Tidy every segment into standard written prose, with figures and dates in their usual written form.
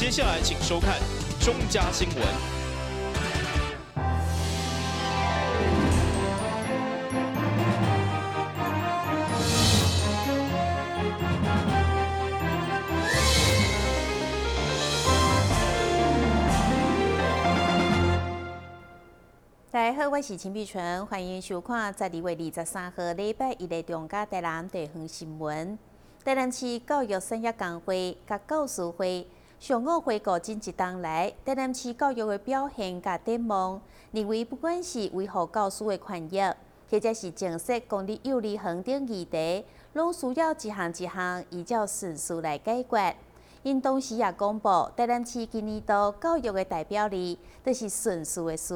接下来请收看中嘉新闻。大家好，我是陈碧纯，欢迎收看12月23号礼拜一的中嘉台南地方新闻。台南市教育产业工会甲教师会上午回顾近一冬来台南市教育的表现甲展望，认为不管是维护教师的权益，或者是正式公立幼儿园等议题，拢需要一项一项依照顺序来解决。因同时也公布，台南市今年度教育的代表日，就是顺序的事。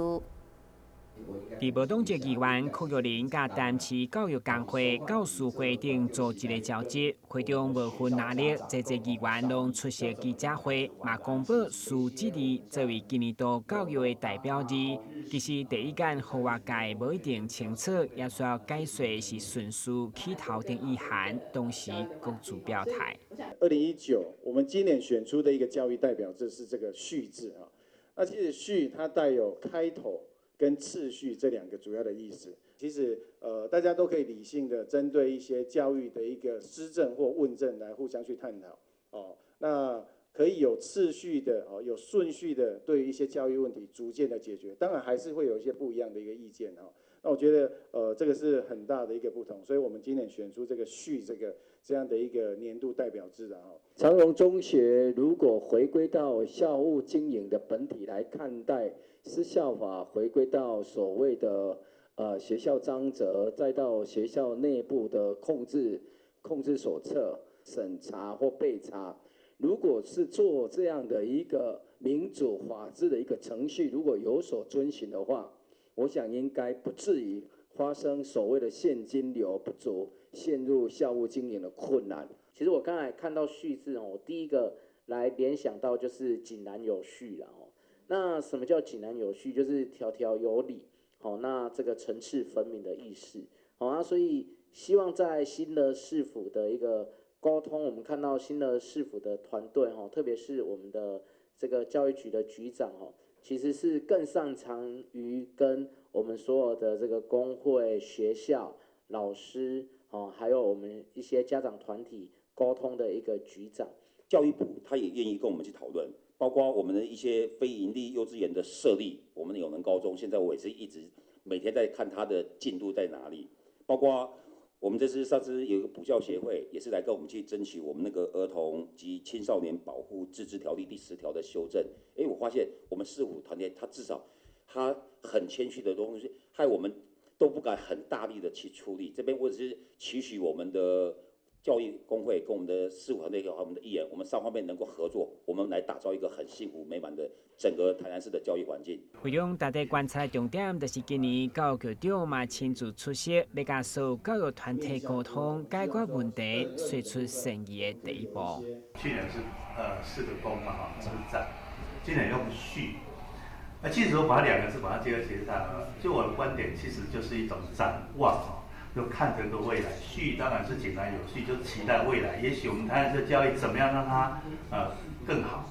伫无党籍议员柯玉玲甲台南市教育工会教师会等组一个交接，会中无分哪里，这议员拢出席记者会，嘛公布数节日作为今年度教育的代表日。其实第一间学外界无一定清楚，也需要解说是顺序起头等意涵，同时各自表态。2019，我们今年选出的一个教育代表字是这个序字啊。那其实序它带有开头跟次序这两个主要的意思，其实大家都可以理性的针对一些教育的一个施政或问政来互相去探讨哦。那可以有次序的有顺序的对于一些教育问题逐渐的解决，当然还是会有一些不一样的一个意见哦。那我觉得这个是很大的一个不同，所以我们今年选出这个序这样的一个年度代表制啊。长荣中学如果回归到校务经营的本体来看待，私校法回归到所谓的学校章则，再到学校内部的控制手册、审查或备查，如果是做这样的一个民主法治的一个程序，如果有所遵循的话，我想应该不至于发生所谓的现金流不足，陷入校务经营的困难。其实我刚才看到序字我第一个来联想到就是井然有序啦那什么叫井然有序？就是条条有理那这个层次分明的意思所以希望在新的市府的一个沟通，我们看到新的市府的团队特别是我们的这个教育局的局长其实是更擅长于跟我们所有的这个工会、学校、老师还有我们一些家长团体沟通的一个局长。教育部他也愿意跟我们去讨论，包括我们的一些非营利幼稚园的设立，我们的永能高中，现在我也是一直每天在看它的进度在哪里，包括我们上次有一个补教协会，也是来跟我们去争取我们那个儿童及青少年保护自治条例第10条的修正。我发现我们市府团队他至少他很谦虚的东西，害我们都不敢很大力的去出力。这边我只是期许我们的教育工会跟我们的市府团队和我们的议员，我们3方面能够合作，我们来打造一个很幸福美满的整个台南市的教育环境。会中大家观察的重点就是今年教育局长嘛亲自出席，要甲所有教育团体沟通解决问题，说出善意的第一步。去年是4个公嘛是战，今年用序。其实我把2个字把它结合起来，就我的观点，其实就是一种展望就看这个未来。序当然是井然有序，就期待未来。也许我们台南市教育怎么样让它更好。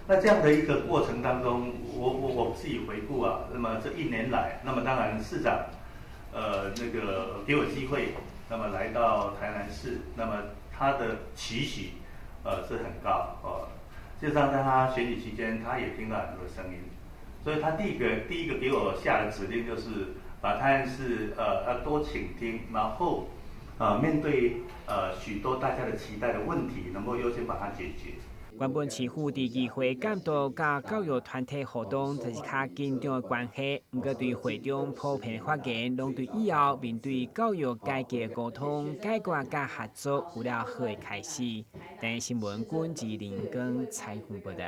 那这样的一个过程当中，我自己回顾那么这1年来，那么当然市长那个给我机会，那么来到台南市，那么他的期许是很高事实上在他选举期间，他也听到很多声音，所以他第一个给我下的指令就是。把台南市要多倾听，然后面对许多大家的期待的问题，能够优先把它解决。原本市府伫议会监督甲教育团体互动，就是较紧张的关系。不过对会中普遍发言，拢对以后面对教育改革沟通、解决甲合作有了好的开始。台新闻军之林根采访报道。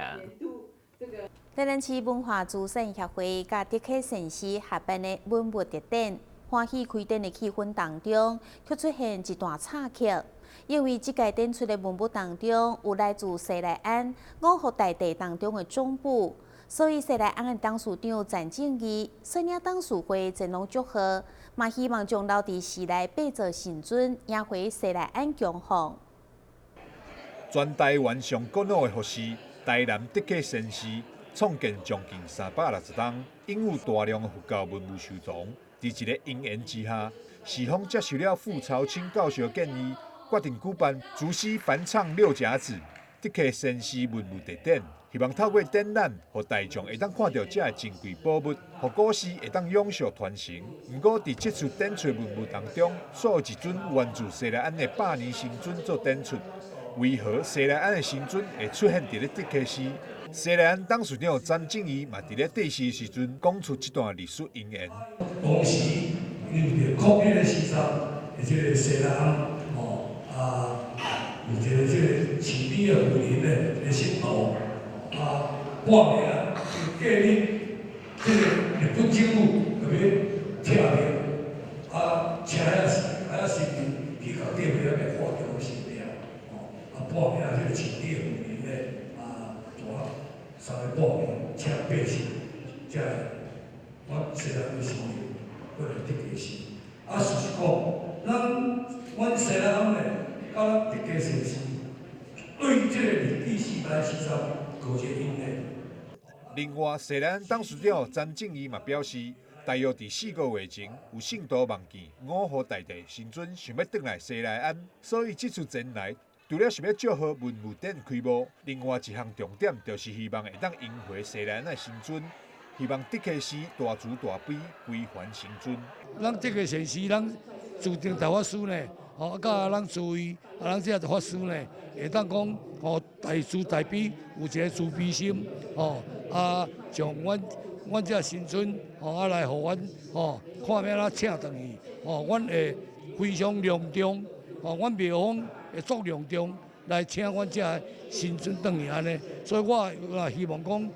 台南市文化资产协会甲德克城市合办的文物特展，欢喜开展的气氛当中，却出现一段插曲。因为这届展出的文物当中，有来自西来安5福大地当中的总部，所以西来安的董事长陈正义率领董事会前往祝贺，嘛希望将留伫市内8座神尊赢回西来安强项。全台湾上古老的佛寺，台南德克绅士创建将近360栋，应有大量的佛教文物收藏。在一个因缘之下，市方接受了傅朝清教授建议，决定举办除夕翻唱六甲子德克绅士文物特展，希望透过展览，让大众会当看到这珍贵宝物，让故事会当永续传承。不过，在这次展出文物当中，煞有一尊源自西来庵的百年神尊做展出。为何西来庵的神尊会出现在咧德克士？西来庵董事长詹正义嘛，伫咧对视时阵讲出这段历史因缘。当时因为抗日的时阵，即个西来庵有一个即个市里的妇人的信徒半夜就假日即个日本政府特别拆平，请神明去到顶面来化掉神庙，半夜即个市里的妇人咧三个半夜请百姓，才我西来庵的神明过来德克士。事实讲，阮西来庵咧，甲咱德克士是对即个历史时代时阵有一个因缘。另外，西来庵董事长詹正义嘛表示，大约伫4个月前，有信徒梦见五湖大帝神尊想要转来西来庵，所以这次前来，除了是要祝贺文物展开幕，另外一项重点就是希望会当迎回西来庵的神尊，希望德克士大慈大悲归还神尊。咱德克士是咱注定大法师呢，甲咱诸位咱这法师呢，会当讲大慈大悲，有一个慈悲心，将阮这神尊来互阮看要怎请倒去，阮会非常隆重，阮庙方会足隆重来请阮这神尊倒去安尼，所以我也希望讲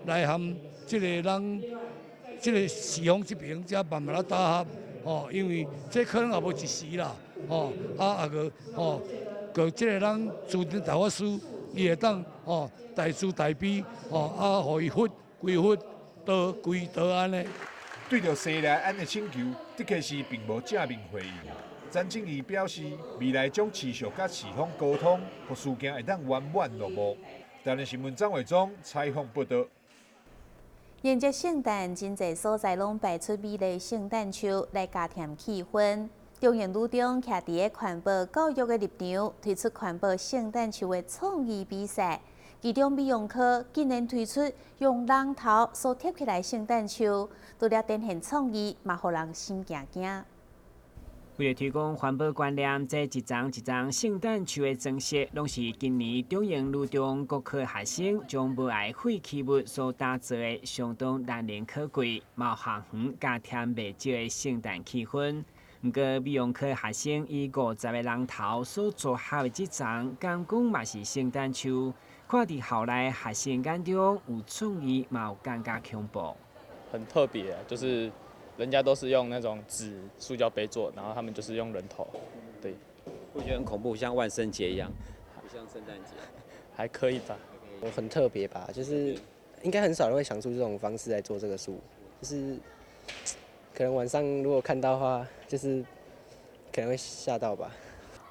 来含即个咱即个市方这边才慢慢打合，因为这可能也无一时啦，个即个咱注定大法师，伊会当大慈大悲，互伊佛归佛，道归道安尼。对着西来庵的请求，德克士并无正面回应。詹正义表示，未来将持续甲市方沟通，让事件会当圆满落幕。台南新闻张伟忠采访报道。迎接圣诞，真侪所在拢摆出美丽圣诞树来加添气氛。中原路中徛伫个环保教育的立场，推出环保圣诞树的创意比赛。其中美容科竟然推出用榔头所贴起来圣诞树，除了展现创意，嘛互人心惊惊。为了推广环保观念，这一张一张圣诞树的装饰，拢是今年中原路中国科学生将无爱废弃物所打造的，相当难能可贵、冒行远加添袂少的圣诞气氛。不过，美容科学生以50个人头所组合的这张，敢讲嘛是圣诞树，看伫校内学生眼中有创意，嘛有感觉恐怖。很特别，就是人家都是用那种纸、塑胶杯做，然后他们就是用人头，对。会觉得很恐怖，像万圣节一样，不像圣诞节。还可以吧，很特别吧，就是应该很少人会想出这种方式来做这个树，就是可能晚上如果看到的话，就是可能会吓到吧。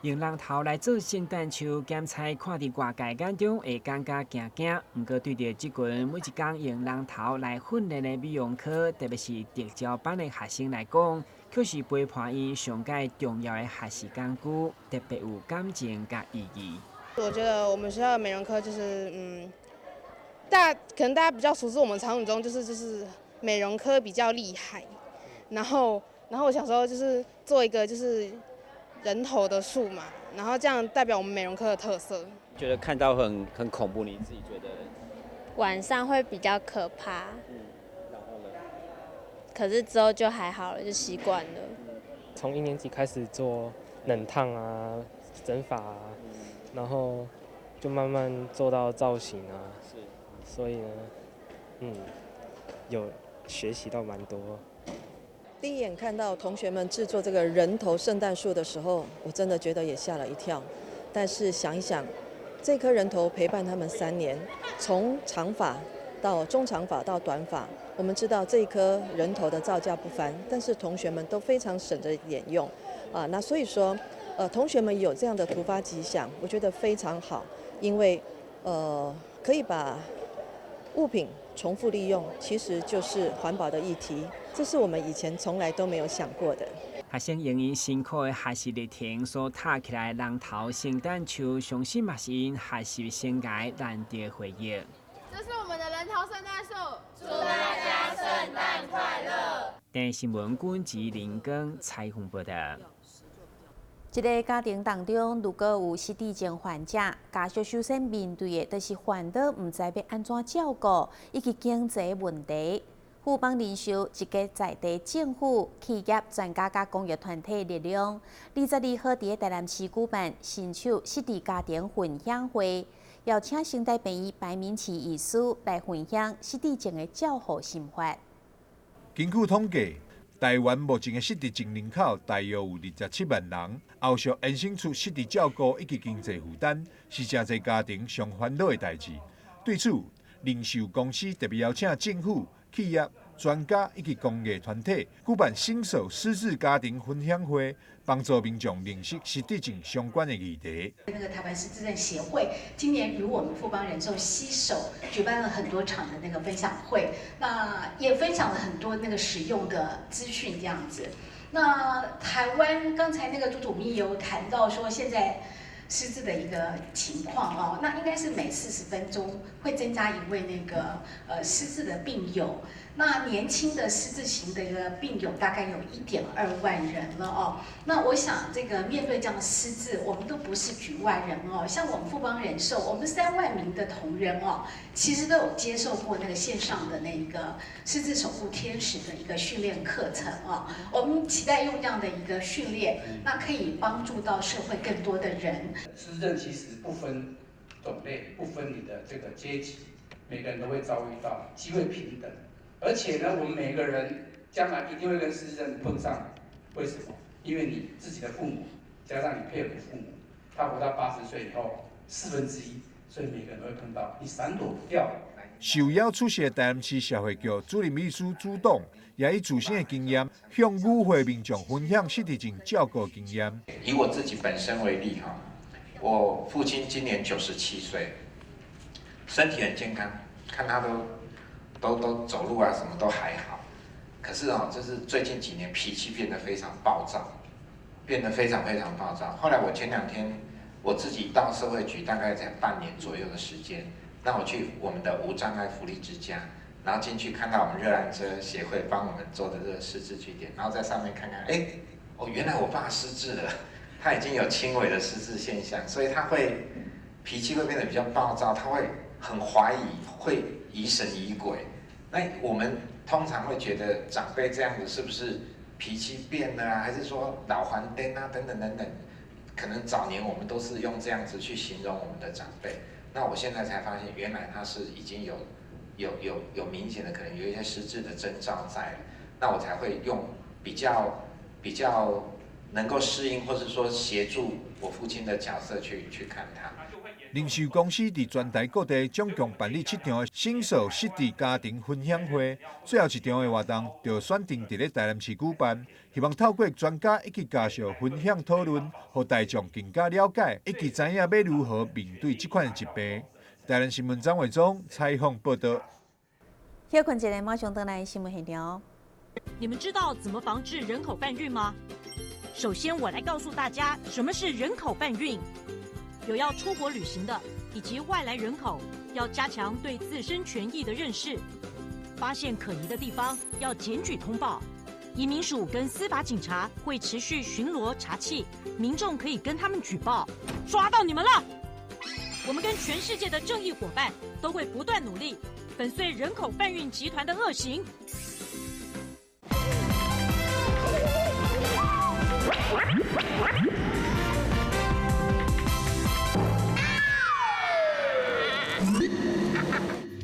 用榔头来做圣诞树，咸菜看伫外界眼中会感觉惊惊。不过对着这群每一天用榔头来训练的美容科，特别是特教班的学生来讲，却是陪伴伊上界重要的学习工具，特别有感情甲意义。我觉得我们学校的美容科就是可能大家比较熟知我们常语中就是美容科比较厉害，然后我想说就是做一个就是人头的树嘛，然后这样代表我们美容科的特色。觉得看到很恐怖，你自己觉得？晚上会比较可怕。然后呢？可是之后就还好了，就习惯了。从1年级开始做冷烫啊、整发啊，然后就慢慢做到造型啊。所以呢，有学习到蛮多。第一眼看到同学们制作这个人头圣诞树的时候，我真的觉得也吓了一跳。但是想一想，这颗人头陪伴他们3年，从长发到中长发到短发，我们知道这一颗人头的造价不凡，但是同学们都非常省着点用啊。那所以说，同学们有这样的突发奇想，我觉得非常好，因为可以把物品重复利用，其实就是环保的议题，这是我们以前从来都没有想过的。学生用因辛苦的学习历程所搭起来人头圣诞树，相信嘛是因学习生涯难得回忆。这是我们的人头圣诞树，祝大家圣诞快乐！电视新闻军及林根采访报道。一个家庭当中，如果有失智症患者，家属首先面对的就是烦恼，唔知要安怎照顾，以及经济问题。富邦人寿一个在地政府、企业、专家甲公益团体力量，22号伫台南市举办新手失智家庭分享会，邀请生态病医白明奇医师来分享失智症的照护心法。根据统计，台湾目前的失智症人口大约有27万人，后续衍生出失智照顾以及经济负担，是真侪家庭上烦恼的代志。对此，人寿公司特别邀请政府、企业、专家以及公益团体举办新手失智家庭分享会，帮助民众认识失智症相关的议题。那个台湾失智症协会今年与我们富邦人寿携手举办了很多场的那个分享会，那也分享了很多那个实用的资讯这样子。那台湾刚才那个朱主秘有谈到说现在失智的一个情况哦，那应该是每40分钟会增加一位那个失智的病友。那年轻的失智型的一个病友大概有1.2万人了哦。那我想这个面对这样的失智，我们都不是局外人哦。像我们富邦人寿，我们3万名的同仁哦，其实都有接受过那个线上的那个失智守护天使的一个训练课程哦。我们期待用这样的一个训练，那可以帮助到社会更多的人。失智症其实不分种类，不分你的这个阶级，每个人都会遭遇到，机会平等。而且呢，我们每个人将来一定会跟失智症碰上，为什么？因为你自己的父母加上你配偶的父母，他活到80岁以后1/4，所以每个人都会碰到，你闪躲不掉。受邀出席的台南市社会局主任秘书朱董，也以自身的经验向与会民众分享失智症照顾经验。以我自己本身为例哈，我父亲今年97岁，身体很健康，看他都走路啊，什么都还好。可是就是最近几年脾气变得非常暴躁，变得非常暴躁。后来我前2天我自己到社会局，大概才半年左右的时间，让我去我们的无障碍福利之家，然后进去看到我们热兰遮协会帮我们做的这个失智据点，然后在上面看看，原来我爸失智了，他已经有轻微的失智现象，所以他会脾气会变得比较暴躁，他会很怀疑，会疑神疑鬼。那我们通常会觉得长辈这样子是不是脾气变了啊，还是说老还灯啊等等等等，可能早年我们都是用这样子去形容我们的长辈。那我现在才发现，原来他是已经有明显的可能有一些失智的征兆在了，那我才会用比较能够适应，或是说协助我父亲的角色去看他。人寿公司伫全台各地总共办理7场的新手失智家庭分享会，最后1场的活动就选定伫咧台南市举办，希望透过专家以及家属分享讨论，让大众更加了解，以及知影要如何面对这款疾病。台南新闻张伟忠采访报道。休困一下，马上回来新闻现场。你们知道怎么防治人口贩运吗？首先，我来告诉大家什么是人口贩运。有要出国旅行的以及外来人口，要加强对自身权益的认识，发现可疑的地方要检举通报。移民署跟司法警察会持续巡逻查缉，民众可以跟他们举报。抓到你们了！我们跟全世界的正义伙伴都会不断努力，粉碎人口贩运集团的恶行。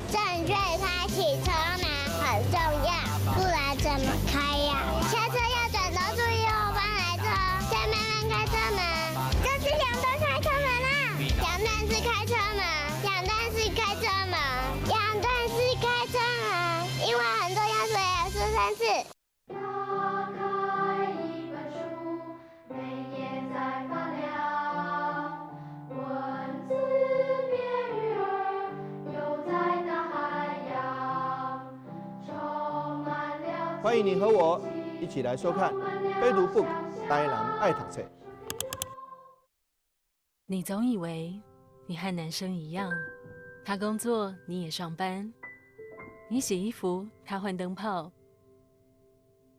正确开启车门很重要，不然怎么开呀？下车要转头注意后方来车，再慢慢开车门。这是两段开车门啦，两段式开车门，两段式开车门，两段式开车门，英文很重要，所以说3次。打开一本书，每页。欢迎您和我一起来收看《飞读 Book》台南爱读册。你总以为你和男生一样，他工作你也上班，你洗衣服他换灯泡，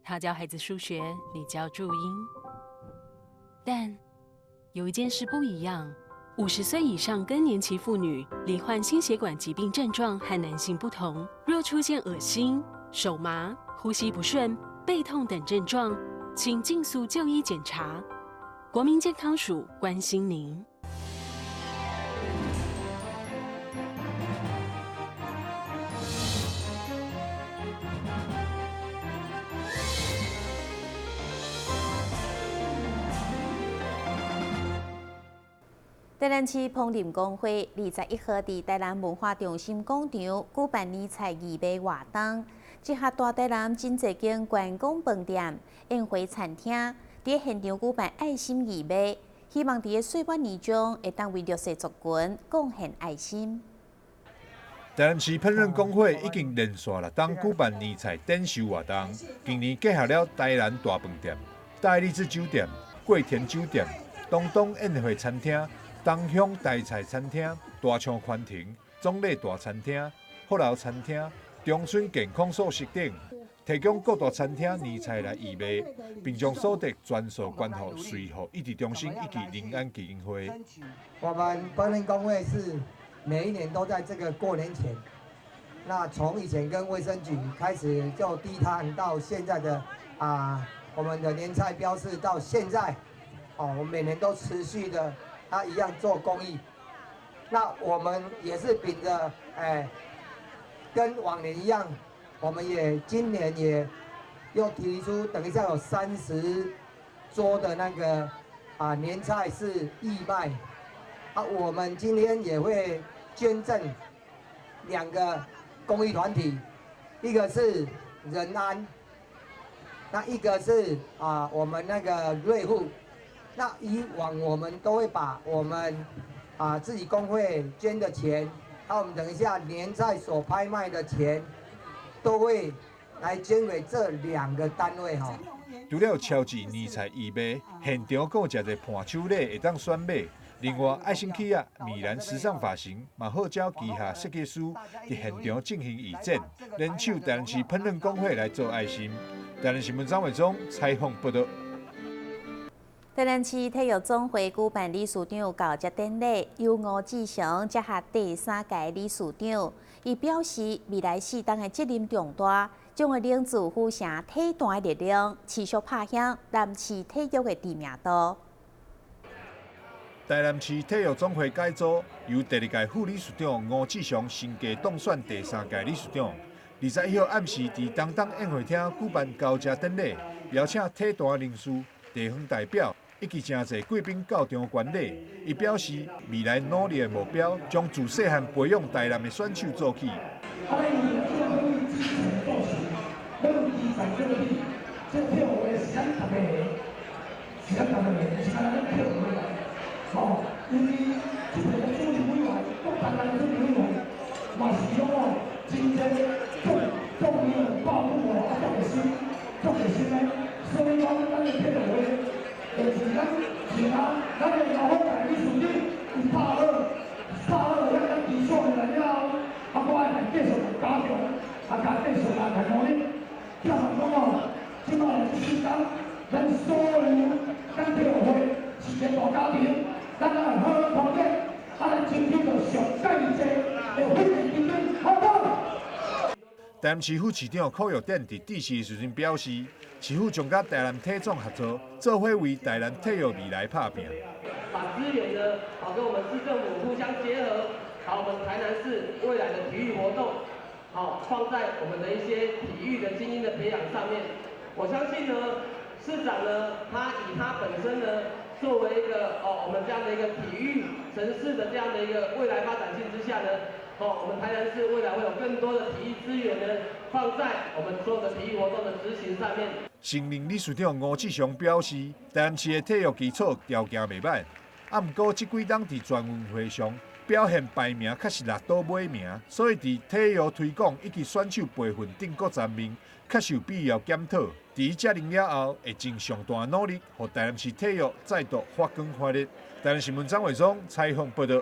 他教孩子数学你教注音。但有一件事不一样，50岁以上更年期妇女罹患心血管疾病症状和男性不同，若出现恶心、手麻、呼吸不顺、背痛等症状，请尽速就医检查。国民健康署关心您。台南市烹饪工会21號伫台南文化中心廣場舉辦年菜義賣活動，結合大台南真濟間觀光飯店、宴會餐廳，伫現場舉辦愛心義賣，希望伫個歲末年終會當為弱勢族群貢獻愛心。台南市烹飪工會已經連續6檔舉辦年菜點售活動，今年結合了台南大飯店、大荔枝酒店、桂田酒店、東東宴會餐廳、東鄉台菜餐廳、大昌寬庭、中壢大餐廳、福樓餐廳、中村健康素食等，提供各大餐廳年菜來義賣，並將所得全數捐予隨和一直中心以及臨安基金會。我們烹飪工會是每一年都在這個過年前，那從以前跟衛生局開始就低碳，到現在的我們的年菜標示到現在，我們每年都持續的。一樣做公益，那我們也是秉着跟往年一樣，我們也今年也又提出，等一下有30桌的那個年菜是義賣，我們今天也會捐贈2個公益團體，一個是仁安，那一個是我們那個瑞戶。那以往我們都會把我們自己工會捐的錢，還有我們等一下年菜所拍賣的錢，都會來捐給這2個單位哈。除了超市年菜義賣，現場還有一個伴手禮會當選買。另外，愛心企業米蘭時尚髮型嘛號召旗下設計師喺現場進行義展，聯手台南市烹飪工會來做愛心。台南新聞張偉忠採訪報道。台南市體育總會舉辦理事長交接典禮，由吳志祥接下第3屆理事長。伊表示，未來4黨的責任重大，將會凝聚府城體壇的力量，持續拍響南市體育的知名度。台南市體育總會改組，由第2屆副理事長吳志祥新加當選第3屆理事長。21號暗時伫東東宴會廳舉辦交接典禮，邀請體壇人士、地方代表。以及真濟貴賓到場觀禮，伊表示未來努力的目標，將自細漢培養台南的選手做起。台南市府市長柯玉典伫致辭時表示，市府將甲台南體總合作，做伙為台南體育未來打拼。把資源呢，跟我們市政府互相結合，把我們台南市未來的體育活動，放在我們的一些體育的精英的培養上面。我相信呢，市長呢，他以他本身呢，作為一個我們這樣的一個體育城市的這樣的一個未來發展性之下呢。我們台南市未來會有更多的體育資源呢，放在我們所有的體育活動的執行上面。新任理事長吳志祥表示，台南市的體育基礎條件袂歹，不過這幾檔在全運會上表現排名確實落到尾名，所以在體育推廣以及選手培訓等各方面，确实有必要检讨。伫遮年了后，会尽上大努力，让台南市体育再度发光发热。台南新闻张伟忠采访报道。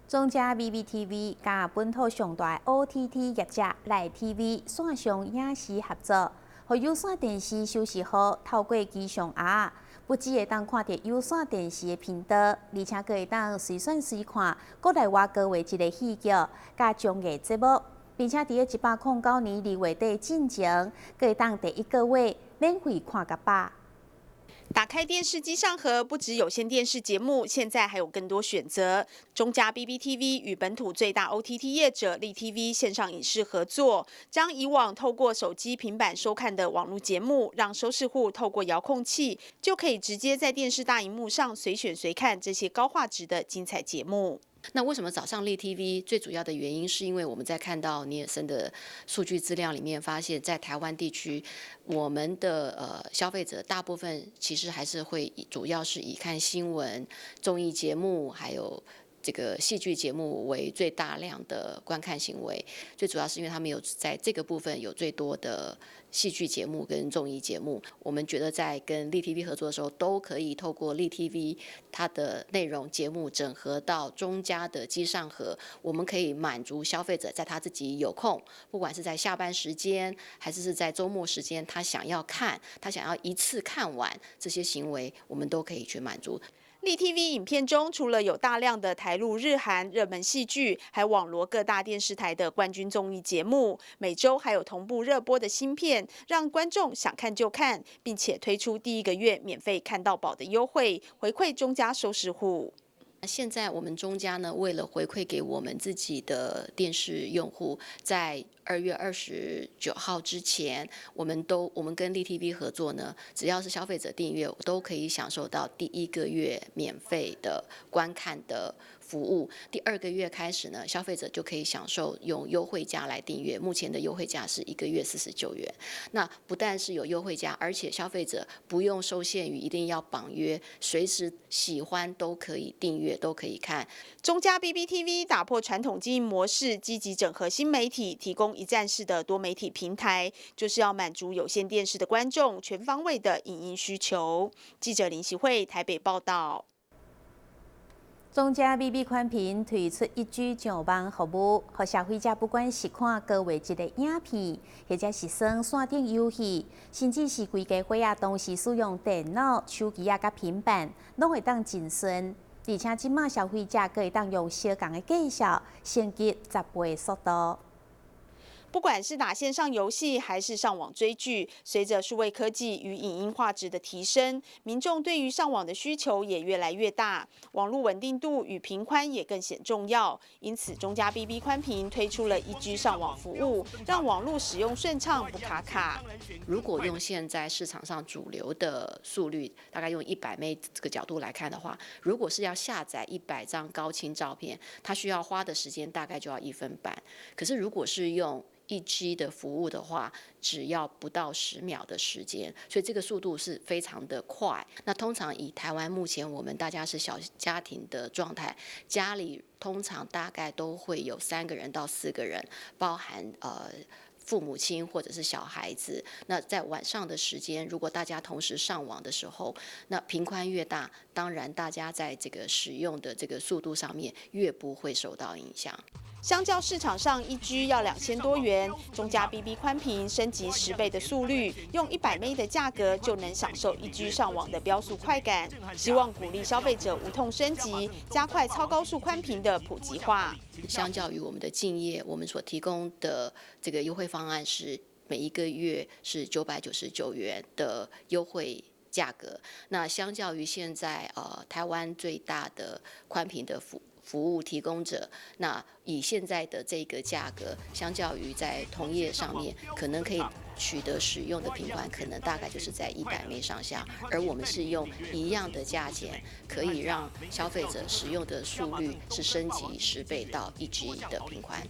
中嘉 BBTV 甲本土上大 OTT 业者来 TV 线上影视合作，互有线电视收视好，透过机上鸭，不只会当看到有线电视的频道，而且阁会当随选随看国内外各位一个戏剧、甲综艺节目，并且伫个109年2月底进前，阁会当第1个月免费看甲饱。打开电视机上盒，不止有线电视节目，现在还有更多选择。中嘉 BBTV 与本土最大 OTT 业者立 TV 线上影视合作，将以往透过手机、平板收看的网络节目，让收视户透过遥控器就可以直接在电视大荧幕上随选随看这些高画质的精彩节目。那为什么找上立 TV？ 最主要的原因是因为我们在看到尼尔森的数据资料里面，发现在台湾地区，我们的消费者大部分其实还是会主要是以看新闻、综艺节目，还有这个戏剧节目为最大量的观看行为。最主要是因为他们有在这个部分有最多的戏剧节目跟综艺节目，我们觉得在跟立 TV 合作的时候，都可以透过立 TV 它的内容节目整合到中嘉的机上盒，我们可以满足消费者在他自己有空，不管是在下班时间还是在周末时间，他想要看，他想要一次看完这些行为，我们都可以去满足。立 TV 影片中，除了有大量的台陆日韩热门戏剧，还网罗各大电视台的冠军综艺节目，每周还有同步热播的新片，让观众想看就看，并且推出第1个月免费看到饱的优惠，回馈中嘉收视户。现在我们中嘉呢，为了回馈给我们自己的电视用户，在2月29号之前，我们跟立 TV 合作呢，只要是消费者订阅，都可以享受到第1个月免费的观看的服务。第2个月开始呢，消费者就可以享受用优惠价来订阅。目前的优惠价是1个月49元。那不但是有优惠价，而且消费者不用受限于一定要绑约，随时喜欢都可以订阅，都可以看。中嘉 BBTV 打破传统经营模式，积极整合新媒体，提供一站式的多媒体平台，就是要满足有线电视的观众全方位的影音需求。记者林习慧台北报道。中嘉 BB 宽频推出1G 上网服务，让消费者不管是看高画质的影片，或者是耍线顶游戏，甚至是规家伙仔同时使用电脑、手机甲平板，拢会当真顺。而且即马消费者阁会当用小共的价数升级10倍速度。不管是打线上游戏还是上网追剧，随着数位科技与影音画质的提升，民众对于上网的需求也越来越大，网络稳定度与频宽也更显重要。因此，中嘉 BB 宽频推出了1G 上网服务，让网络使用顺畅不卡卡。如果用现在市场上主流的速率，大概用100M 这个角度来看的话，如果是要下载100张高清照片，它需要花的时间大概就要1分半。可是如果是用1G 的服务的话，只要不到10秒的时间，所以这个速度是非常的快。那通常以台湾目前我们大家是小家庭的状态，家里通常大概都会有3个人到4个人，包含父母亲或者是小孩子。那在晚上的时间，如果大家同时上网的时候，那频宽越大，当然大家在这个使用的这个速度上面越不会受到影响。相较市场上1G 要2000多元，中嘉 BB 宽频升级10倍的速率，用100M 的价格就能享受1G 上网的标速快感。希望鼓励消费者无痛升级，加快超高速宽频的普及化。相较于我们的竞业，我们所提供的这个优惠方案是每1个月是999元的优惠价格。那相较于现在台湾最大的宽频的服务提供者，那以现在的这个价格，相较于在同业上面，可能可以取得使用的频宽，可能大概就是在100M 上下，而我们是用一样的价钱，可以让消费者使用的速率是升级10倍到1G 的频宽。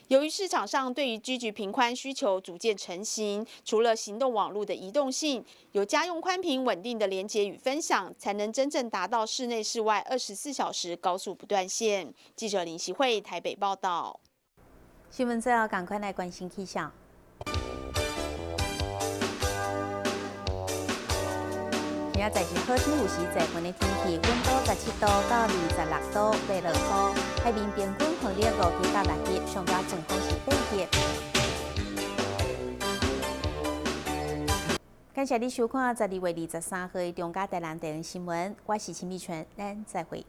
由于市场上对于G频宽需求逐渐成型，除了行动网络的移动性，有家用宽频稳定的连接与分享，才能真正达到室内室外24小时高速不断线。记者林习慧台北报道。新闻最后赶快来关心气象。明仔载是好天有时在云的天气，温度17度到26度，袂落雨，海面平均风力5级到6级，上大阵风是8级。感谢你收看12月23号的中嘉台南地方新闻，我是陈美泉，咱再会。